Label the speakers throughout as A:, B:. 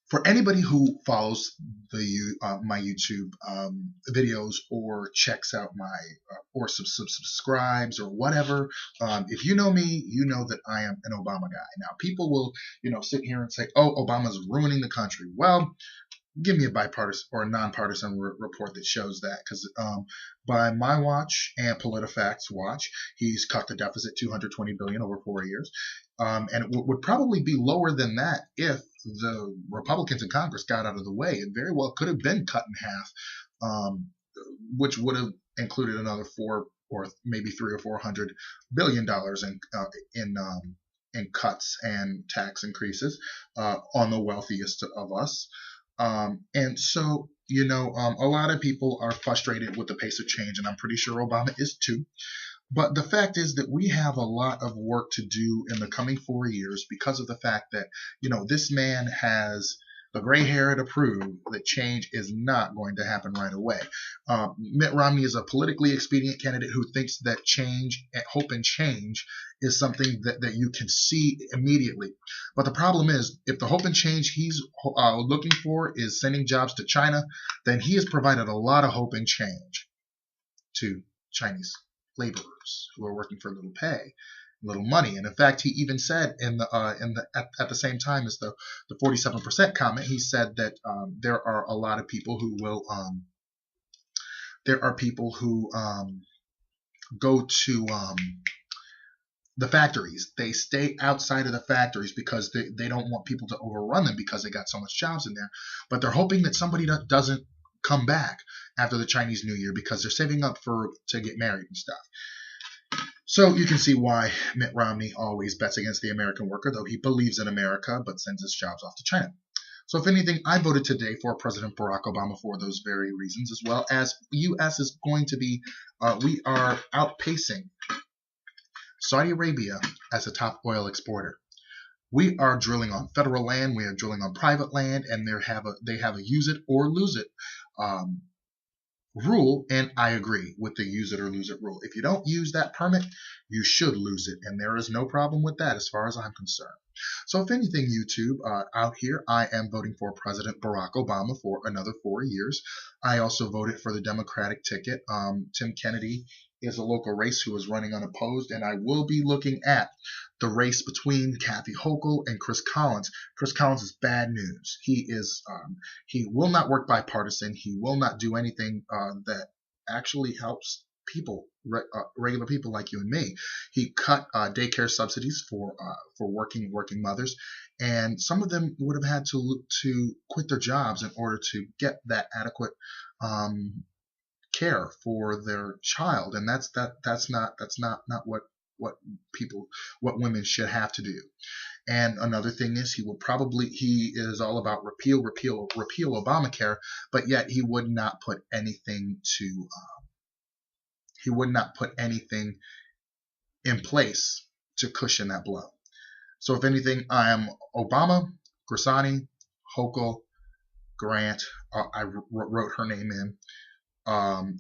A: For anybody who follows my YouTube videos or checks out my or subscribes or whatever, if you know me, you know that I am an Obama guy. Now, people will sit here and say, "Oh, Obama's ruining the country." Well, give me a bipartisan or a nonpartisan report that shows that, because by my watch and PolitiFact's watch, he's cut the deficit $220 billion over 4 years, and it would probably be lower than that if the Republicans in Congress got out of the way. It very well could have been cut in half, which would have included another four or maybe $300 or $400 billion in cuts and tax increases on the wealthiest of us. And so, a lot of people are frustrated with the pace of change, and I'm pretty sure Obama is too. But the fact is that we have a lot of work to do in the coming 4 years because of the fact that, this man has the gray hair to prove that change is not going to happen right away. Mitt Romney is a politically expedient candidate who thinks that hope and change is something that you can see immediately. But the problem is, if the hope and change he's looking for is sending jobs to China, then he has provided a lot of hope and change to Chinese laborers who are working for little pay, little money. And in fact, he even said at the same time as the 47% comment, he said that there are a lot of people who will go to the factories. They stay outside of the factories because they don't want people to overrun them because they got so much jobs in there. But they're hoping that somebody doesn't come back after the Chinese New Year because they're saving up to get married and stuff. So you can see why Mitt Romney always bets against the American worker, though he believes in America but sends his jobs off to China. So if anything, I voted today for President Barack Obama for those very reasons, as well as U.S. is going to be, we are outpacing Saudi Arabia as a top oil exporter. We are drilling on federal land, we are drilling on private land, and they have a use it or lose it rule, and I agree with the use it or lose it rule. If you don't use that permit, you should lose it, and there is no problem with that as far as I'm concerned. So if anything, YouTube, out here, I am voting for President Barack Obama for another 4 years. I also voted for the Democratic ticket. Tim Kennedy is a local race who is running unopposed, and I will be looking at the race between Kathy Hochul and Chris Collins. Chris Collins is bad news. He will not work bipartisan. He will not do anything that actually helps people, regular people like you and me. He cut daycare subsidies for working mothers, and some of them would have had to quit their jobs in order to get that adequate care for their child, and that's not what women should have to do. And another thing is, he is all about repeal Obamacare, but yet he would not put anything in place to cushion that blow. So if anything, I am Obama, Grisani, Hochul, Grant, I wrote her name in,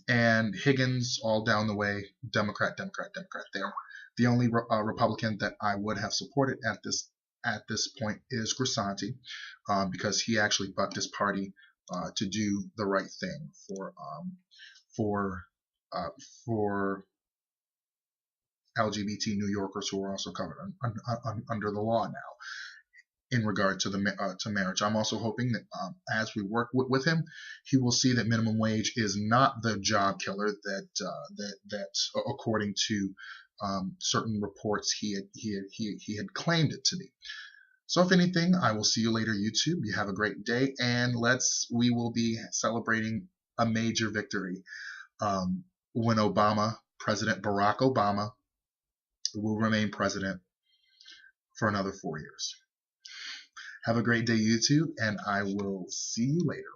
A: and Higgins all down the way, Democrat there. The only Republican that I would have supported at this point is Grisanti, because he actually bucked his party to do the right thing for LGBT New Yorkers who are also covered under the law now in regard to to marriage. I'm also hoping that as we work with him, he will see that minimum wage is not the job killer that according to certain reports he had claimed it to be. So if anything, I will see you later, YouTube. You have a great day, and we will be celebrating a major victory when President Barack Obama will remain president for another 4 years. Have a great day, YouTube, and I will see you later.